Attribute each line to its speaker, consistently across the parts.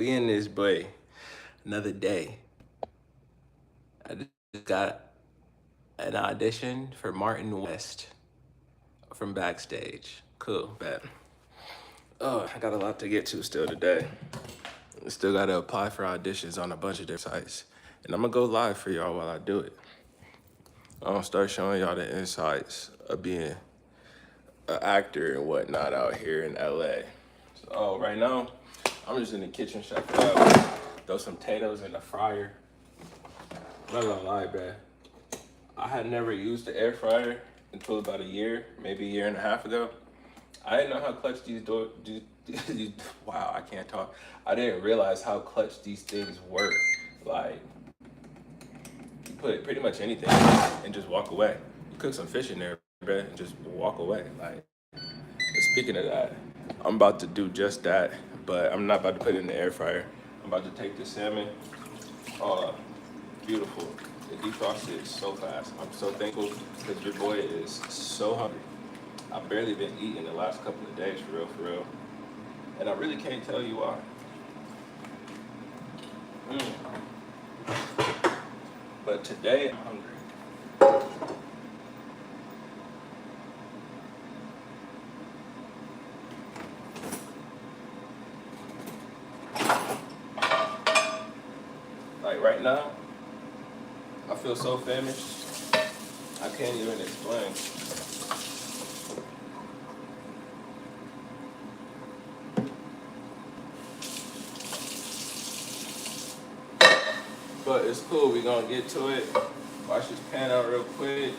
Speaker 1: We in this boy, another day. I just got an audition for Martin West from Backstage. Cool, bet. Oh, I got a lot to get to still today. Still gotta apply for auditions on a bunch of different sites. And I'm gonna go live for y'all while I do it. I'm gonna start showing y'all the insights of being an actor and whatnot out here in LA. So right now, I'm just in the kitchen checking out. Throw some potatoes in the fryer. I'm not gonna lie, bruh. I had never used the air fryer until about a year, maybe a year and a half ago. I didn't know how clutch wow, I can't talk. I didn't realize how clutch these things were. Like, you put pretty much anything in and just walk away. You cook some fish in there, bruh, and just walk away. Like, speaking of that, I'm about to do just that, but I'm not about to put it in the air fryer. I'm about to take the salmon. Oh, beautiful. It defrosted so fast. I'm so thankful because your boy is so hungry. I've barely been eating the last couple of days, for real, for real. And I really can't tell you why. But today, I'm hungry. Like right now, I feel so famished, I can't even explain. But it's cool, we gonna get to it. Wash this pan out real quick.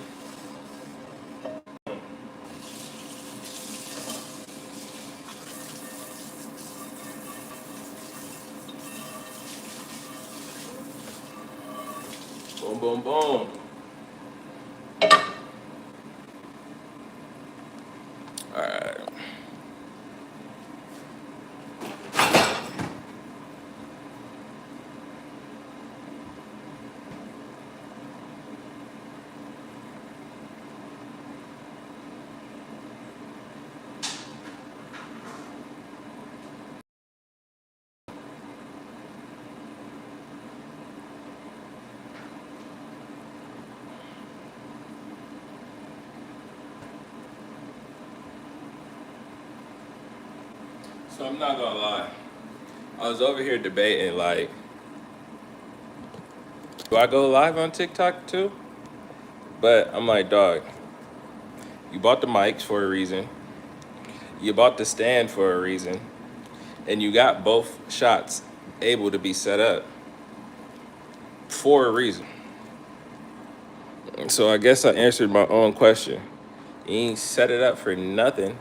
Speaker 1: Boom, boom, boom. All right. So I'm not gonna lie. I was over here debating like, do I go live on TikTok too? But I'm like, dog, you bought the mics for a reason. You bought the stand for a reason. And you got both shots able to be set up for a reason. So I guess I answered my own question. You ain't set it up for nothing.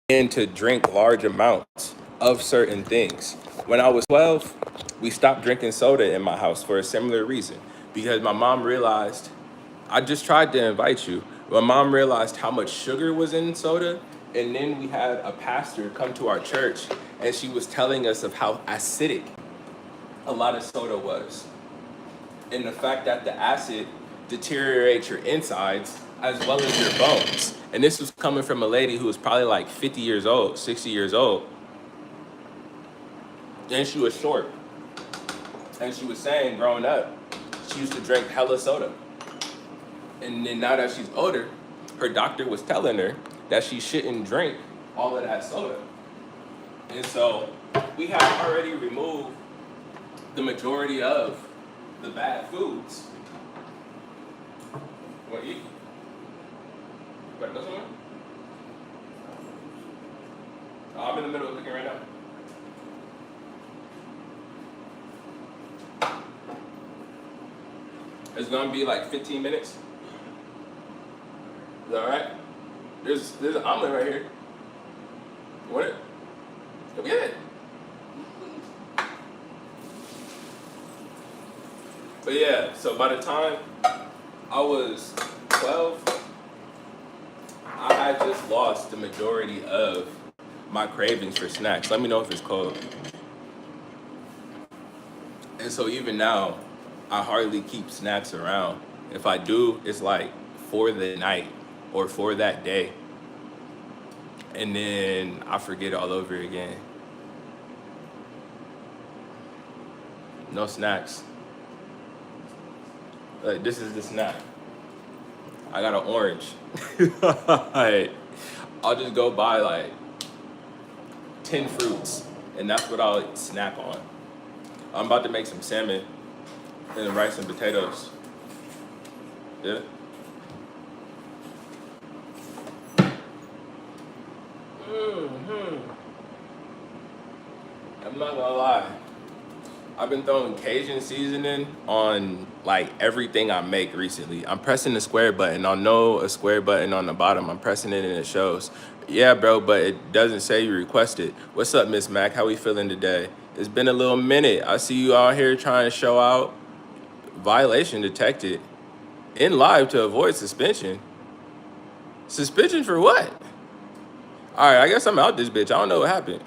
Speaker 1: and to drink large amounts of certain things. When I was 12, we stopped drinking soda in my house for a similar reason because my mom realized I just tried to invite you. My mom realized how much sugar was in soda, and then we had a pastor come to our church, and she was telling us of how acidic a lot of soda was, and the fact that the acid deteriorates your insides as well as your bones. And this was coming from a lady who was probably like 50 years old, 60 years old, and she was short. And she was saying, growing up, she used to drink hella soda. And then now that she's older, her doctor was telling her that she shouldn't drink all of that soda. And so we have already removed the majority of the bad foods. You want to eat? You want to go somewhere? Oh, I'm in the middle of cooking right now. It's gonna be like 15 minutes. Is that all right? There's an omelet right here. You want it? Go get it. But yeah, so by the time I was 12, I had just lost the majority of my cravings for snacks. Let me know if it's cold. And so even now, I hardly keep snacks around. If I do, it's like for the night or for that day. And then I forget all over again. No snacks. Like, this is the snack. I got an orange. Like, I'll just go buy like 10 fruits, and that's what I'll snack on. I'm about to make some salmon and rice and potatoes. Yeah. I'm not gonna lie. I've been throwing Cajun seasoning on like everything I make recently. I'm pressing the square button. I'll know a square button on the bottom. I'm pressing it and it shows. Yeah, bro, but it doesn't say you requested. What's up, Miss Mac? How we feeling today? It's been a little minute. I see you out here trying to show out. Violation detected. In live to avoid suspension. Suspension for what? All right, I guess I'm out this bitch. I don't know what happened.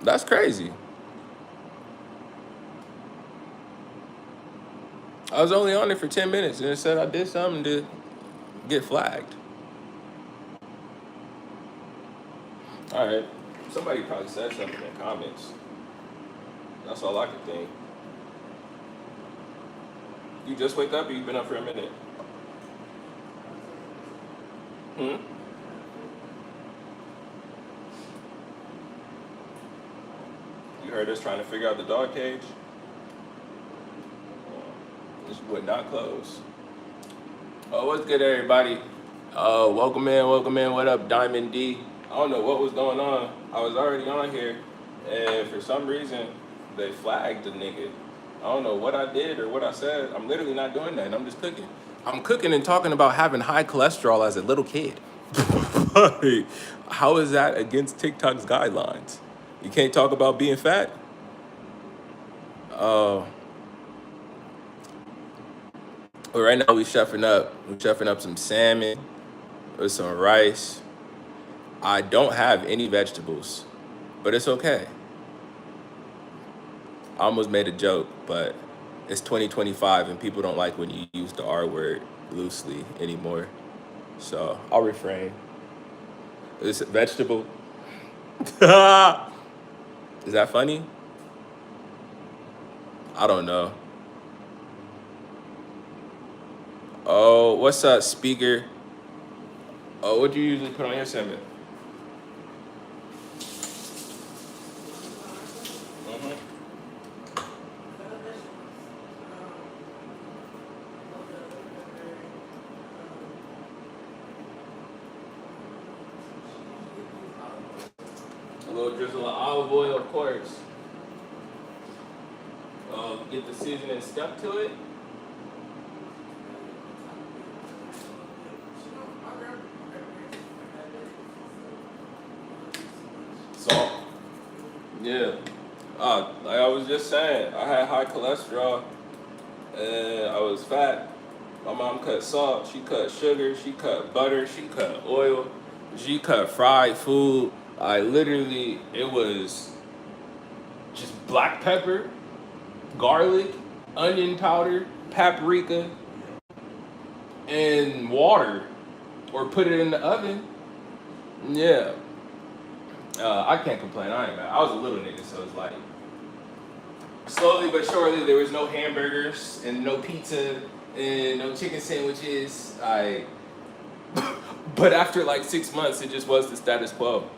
Speaker 1: That's crazy. I was only on it for 10 minutes and it said I did something to get flagged. All right. Somebody probably said something in the comments. That's all I could think. You just wake up or you've been up for a minute? Hmm? You heard us trying to figure out the dog cage? This would not close. Oh, what's good, everybody? Welcome in, welcome in. What up, Diamond D? I don't know what was going on. I was already on here, and for some reason, they flagged the nigga. I don't know what I did or what I said. I'm literally not doing that. I'm just cooking. I'm cooking and talking about having high cholesterol as a little kid. Like, how is that against TikTok's guidelines? You can't talk about being fat? Oh. But right now we chefing up. We're chefing up some salmon with some rice. I don't have any vegetables, but it's okay. I almost made a joke, but it's 2025 and people don't like when you use the R word loosely anymore. So I'll refrain. Is it vegetable? Is that funny? I don't know. Oh, what's up, speaker? Oh, what do you usually put on your salmon? Mm-hmm. A little drizzle of olive oil, of course. get the seasoning stuck to it. Salt. Yeah. Like I was just saying, I had high cholesterol and I was fat. My mom cut salt, she cut sugar, she cut butter, she cut oil, she cut fried food. It was just black pepper, garlic, onion powder, paprika, and water, or put it in the oven. Yeah. I can't complain. I ain't mad. I was a little nigga, so it's like slowly but surely there was no hamburgers and no pizza and no chicken sandwiches. But after like 6 months, it just was the status quo.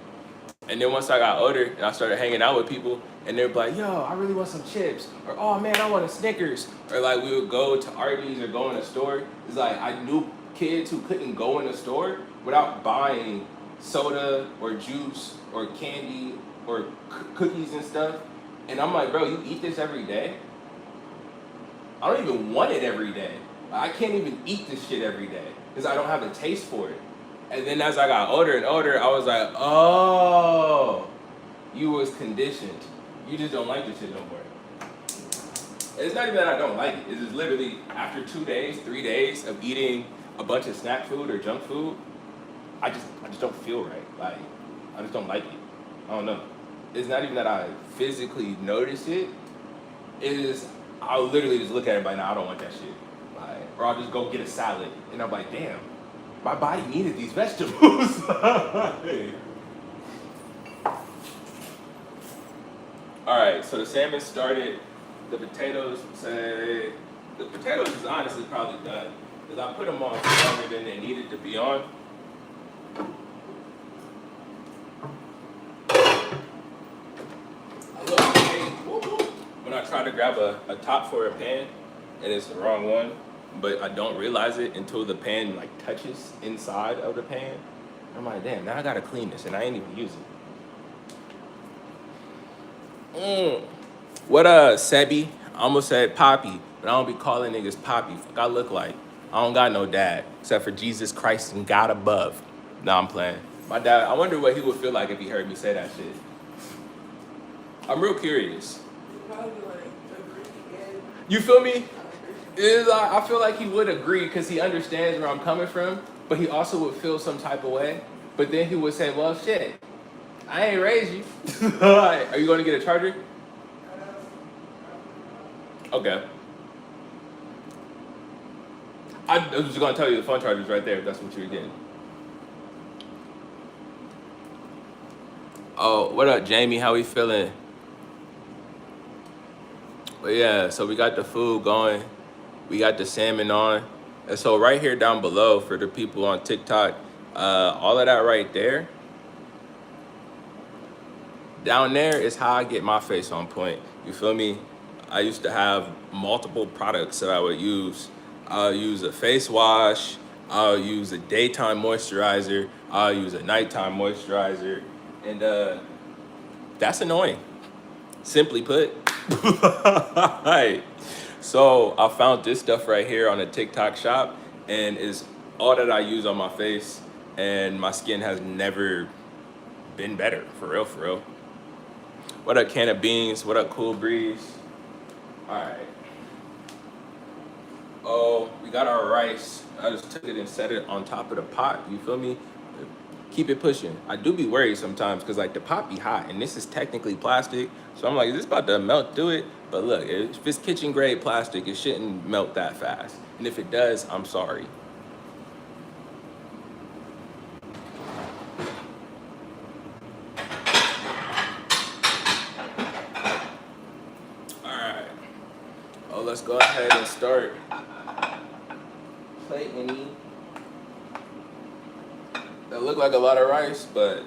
Speaker 1: And then once I got older and I started hanging out with people, and they'd be like, "Yo, I really want some chips," or "Oh man, I want a Snickers," or like we would go to Arby's or go in a store. It's like I knew kids who couldn't go in a store without buying soda or juice or candy or cookies and stuff. And I'm like, bro, you eat this every day? I don't even want it every day. I can't even eat this shit every day because I don't have a taste for it. And then as I got older and older, I was like, oh, you was conditioned. You just don't like this shit no more. And it's not even that I don't like it. It's just literally after 2 days, 3 days of eating a bunch of snack food or junk food, I just don't feel right. Like, I just don't like it. I don't know. It's not even that I physically notice it. It is, I'll literally just look at it and be like, nah, I don't want that shit. Like, or I'll just go get a salad and I'm like, damn, my body needed these vegetables. All right, so the salmon started. The potatoes is honestly probably done because I put them on longer than they needed to be on. I look when I try to grab a top for a pan and it's the wrong one, but I don't realize it until the pan like touches inside of the pan. I'm like, damn, now I gotta clean this and I ain't even use it. What Sebi? I almost said Poppy, but I don't be calling niggas Poppy. Fuck I look like. I don't got no dad, except for Jesus Christ and God above. Nah, I'm playing. My dad, I wonder what he would feel like if he heard me say that shit. I'm real curious. You feel me? I feel like he would agree because he understands where I'm coming from, but he also would feel some type of way. But then he would say, well, shit, I ain't raised you. Are you going to get a charger? Okay. I was just going to tell you the phone charger's right there if that's what you're getting. Oh, what up, Jamie? How we feeling? But yeah, so we got the food going. We got the salmon on. And so right here down below for the people on TikTok, all of that right there, down there is how I get my face on point. You feel me? I used to have multiple products that I would use. I'll use a face wash. I'll use a daytime moisturizer. I'll use a nighttime moisturizer. And that's annoying. Simply put. Right. So I found this stuff right here on a TikTok shop and is all that I use on my face, and my skin has never been better, for real, for real. What up, Can of Beans? What up, Cool Breeze? All right. Oh, we got our rice. I just took it and set it on top of the pot. You feel me? Keep it pushing. I do be worried sometimes because like the pot be hot and this is technically plastic. So I'm like, is this about to melt through it? But look, if it's kitchen grade plastic, it shouldn't melt that fast. And if it does, I'm sorry. All right. Oh, let's go ahead and start plating. That look like a lot of rice, but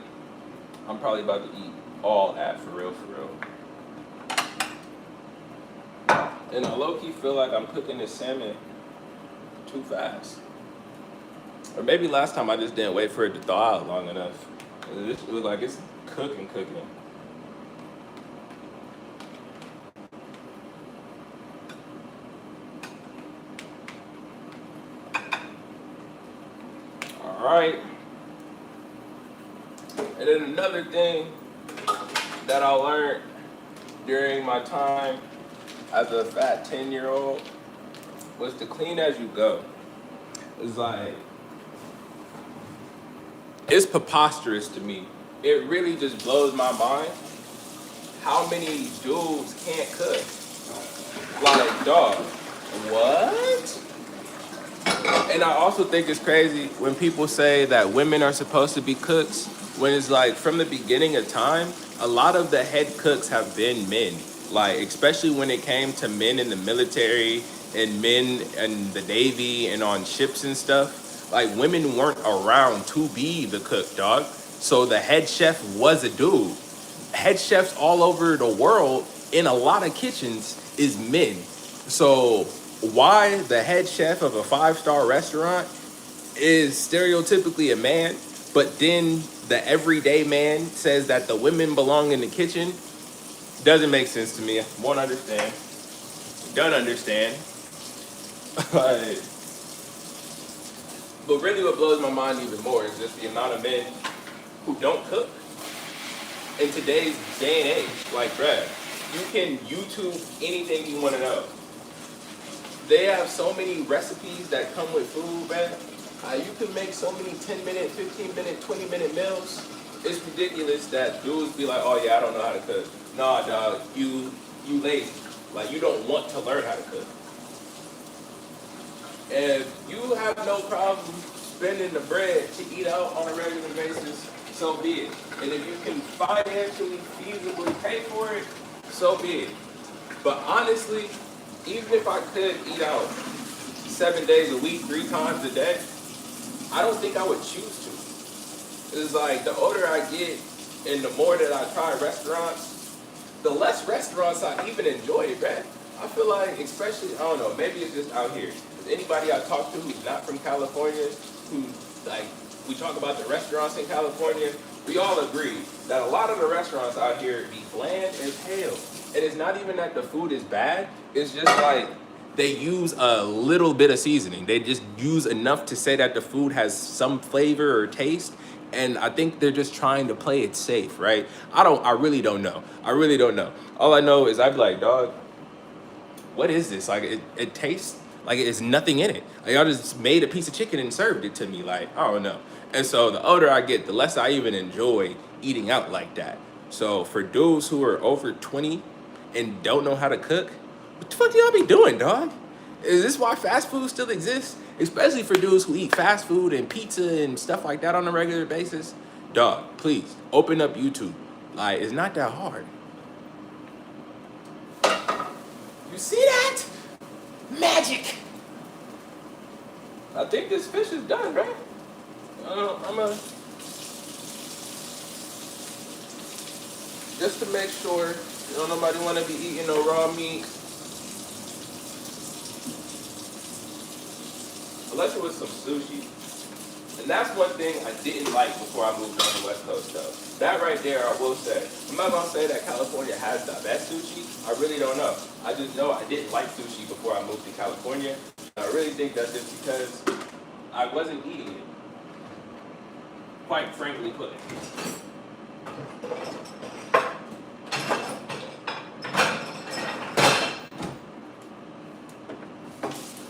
Speaker 1: I'm probably about to eat all that for real, for real. And I low-key feel like I'm cooking this salmon too fast. Or maybe last time I just didn't wait for it to thaw out long enough. It was like it's cooking. right? And then another thing that I learned during my time as a fat 10-year-old was to clean as you go. It's like, it's preposterous to me. It really just blows my mind how many dudes can't cook. Like, dog, what? And I also think it's crazy when people say that women are supposed to be cooks, when it's like from the beginning of time, a lot of the head cooks have been men. Like, especially when it came to men in the military and men in the Navy and on ships and stuff, like women weren't around to be the cook, dog. So the head chef was a dude. Head chefs all over the world in a lot of kitchens is men. So why the head chef of a 5-star restaurant is stereotypically a man, but then the everyday man says that the women belong in the kitchen, doesn't make sense to me. Won't understand. Don't understand. But really what blows my mind even more is just the amount of men who don't cook in today's day and age. Like, bruh, you can YouTube anything you want to know. They have so many recipes that come with food, man. You can make so many 10-minute, 15-minute, 20-minute meals. It's ridiculous that dudes be like, oh yeah, I don't know how to cook. Nah, dog, you lazy. Like, you don't want to learn how to cook. If you have no problem spending the bread to eat out on a regular basis, so be it. And if you can financially, feasibly pay for it, so be it. But honestly, even if I could eat out 7 days a week, 3 times a day, I don't think I would choose to. It's like the older I get and the more that I try restaurants, the less restaurants I even enjoy, man. I feel like, especially, I don't know, maybe it's just out here. Anybody I talk to who's not from California, who, like, we talk about the restaurants in California, we all agree that a lot of the restaurants out here be bland as hell. And it's not even that the food is bad, it's just like they use a little bit of seasoning. They just use enough to say that the food has some flavor or taste. And I think they're just trying to play it safe, right? I really don't know. I really don't know. All I know is I'd be like, dog, what is this? Like, it tastes like it's nothing in it. Like, y'all just made a piece of chicken and served it to me. Like, I don't know. And so the older I get, the less I even enjoy eating out like that. So for dudes who are over 20 and don't know how to cook, what the fuck do y'all be doing, dog? Is this why fast food still exists? Especially for dudes who eat fast food and pizza and stuff like that on a regular basis. Dog, please, open up YouTube. Like, it's not that hard. You see that? Magic! I think this fish is done, right? Just to make sure, nobody want to be eating no raw meat. Unless it was some sushi. And that's one thing I didn't like before I moved on the West Coast, though. That right there, I will say. I'm not going to say that California has the best sushi. I really don't know. I just know I didn't like sushi before I moved to California. And I really think that's just because I wasn't eating it. Quite frankly put.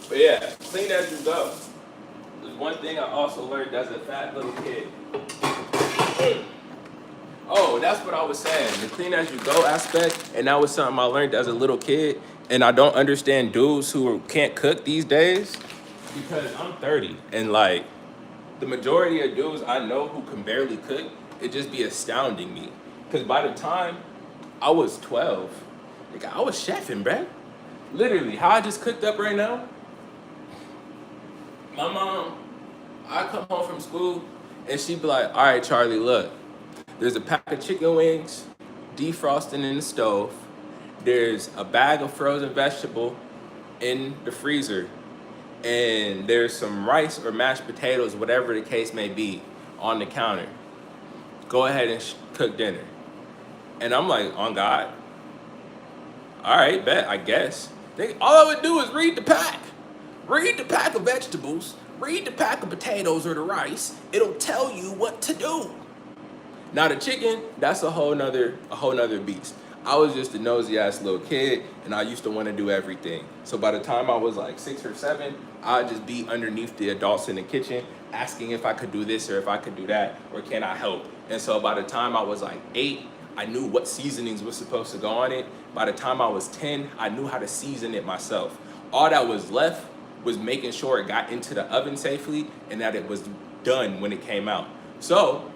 Speaker 1: But yeah, clean as you go. There's one thing I also learned as a fat little kid. Oh, that's what I was saying. The clean as you go aspect, and that was something I learned as a little kid. And I don't understand dudes who can't cook these days because I'm 30 and like the majority of dudes I know who can barely cook, it just be astounding me. Because by the time I was 12, like, I was chefing, bruh. Literally, how I just cooked up right now. My mom, I come home from school and she'd be like, all right, Charlie, look, there's a pack of chicken wings defrosting in the stove. There's a bag of frozen vegetable in the freezer. And there's some rice or mashed potatoes, whatever the case may be, on the counter. Go ahead and cook dinner. And I'm like, on God. All right, bet, I guess. All I would do is read the pack. Read the pack of vegetables, Read the pack of potatoes or the rice. It'll tell you what to do. Now the chicken, that's a whole nother beast. I was just a nosy ass little kid and I used to want to do everything. So by the time I was like 6 or 7, I'd just be underneath the adults in the kitchen asking if I could do this or if I could do that or can I help. And so by the time I was like 8, I knew what seasonings was supposed to go on it. By the time I was 10, I knew how to season it myself. All that was left was making sure it got into the oven safely and that it was done when it came out. So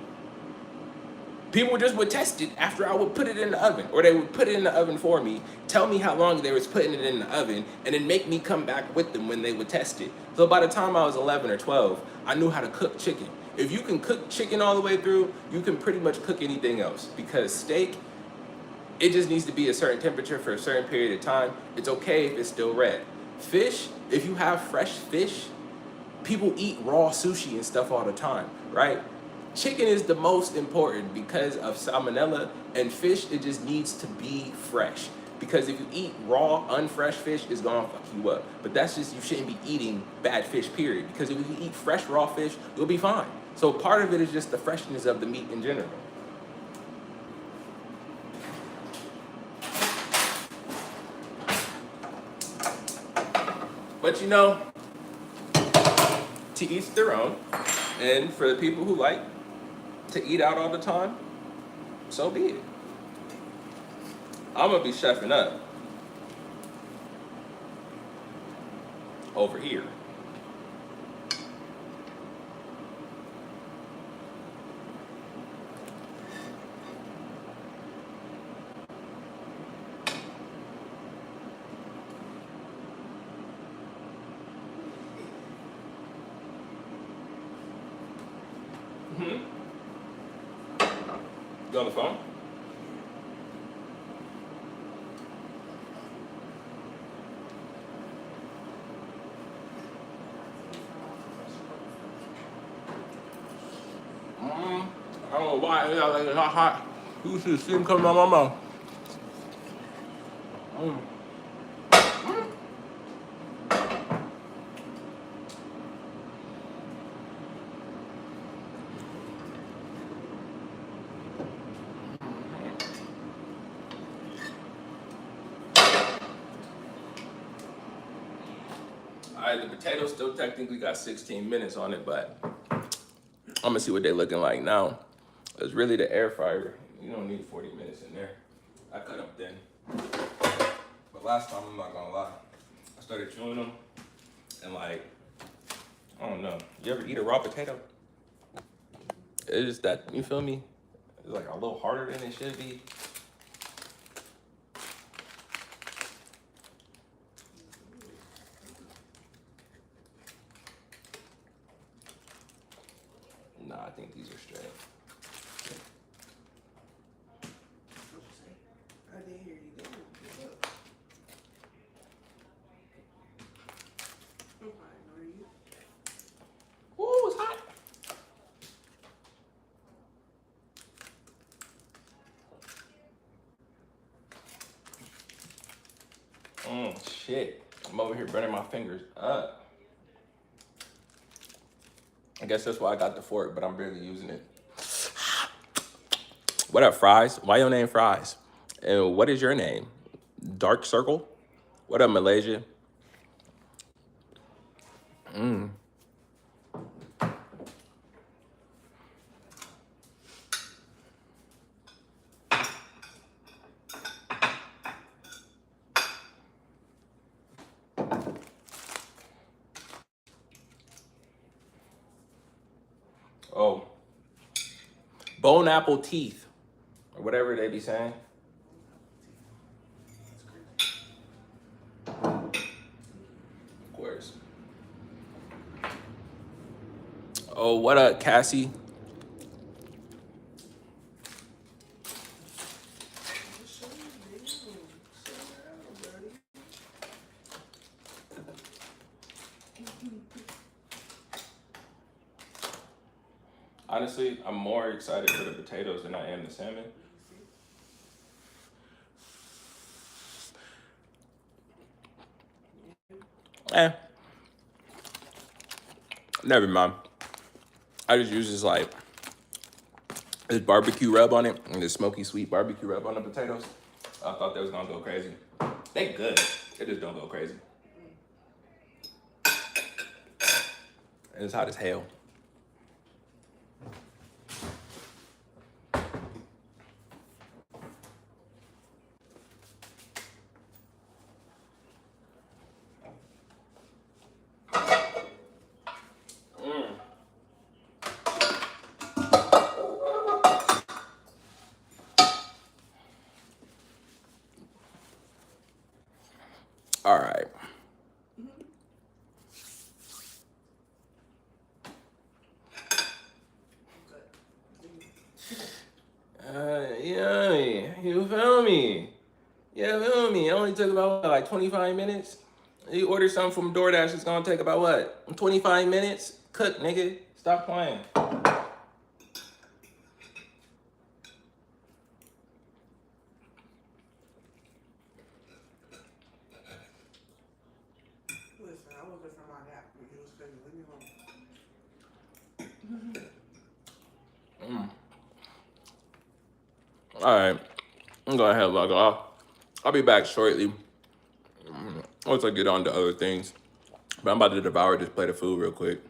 Speaker 1: people just would test it after I would put it in the oven, or they would put it in the oven for me, tell me how long they was putting it in the oven, and then make me come back with them when they would test it. So by the time I was 11 or 12, I knew how to cook chicken. If you can cook chicken all the way through, you can pretty much cook anything else, because steak, it just needs to be a certain temperature for a certain period of time. It's okay if it's still red. Fish, if you have fresh fish, people eat raw sushi and stuff all the time, right? Chicken is the most important because of salmonella, and fish, it just needs to be fresh. Because if you eat raw, unfresh fish, it's gonna fuck you up. But that's just, you shouldn't be eating bad fish, period. Because if you eat fresh, raw fish, you'll be fine. So part of it is just the freshness of the meat in general. But you know, to each their own. And for the people who like to eat out all the time, so be it. I'm gonna be chefing up over here. You on the phone? I don't know why it's not hot. You should see steam coming out my mouth. Alright, the potatoes still technically got 16 minutes on it, but I'm gonna see what they're looking like now. It's really the air fryer. You don't need 40 minutes in there. I cut them thin. But last time, I'm not gonna lie, I started chewing them and like, I don't know. You ever eat a raw potato? It's just that, you feel me? It's like a little harder than it should be. Nah, I think these are straight.
Speaker 2: I didn't hear you go. I'm fine, are you?
Speaker 1: Ooh, it's hot. Shit. I'm over here burning my fingers up. I guess that's why I got the fork, but I'm barely using it. What up, Fries? Why your name Fries? And what is your name? Dark Circle? What up, Malaysia? Oh, bone apple teeth, or whatever they be saying. Of course. Oh, what up, Cassie? Honestly, I'm more excited for the potatoes than I am the salmon. Eh, Never mind. I just use this barbecue rub on it and this smoky sweet barbecue rub on the potatoes. I thought they was gonna go crazy. They good. They just don't go crazy. And it's hot as hell. All right. Yeah, you feel me? Yeah, feel me? It only took about what, like 25 minutes. You order something from DoorDash, it's gonna take about what? 25 minutes? Cook, nigga. Stop playing.
Speaker 2: Listen, I was looking for my nap when you was cooking. Leave me alone.
Speaker 1: All right. I'm gonna head log off. I'll be back shortly once I get on to other things. But I'm about to devour this plate of food real quick.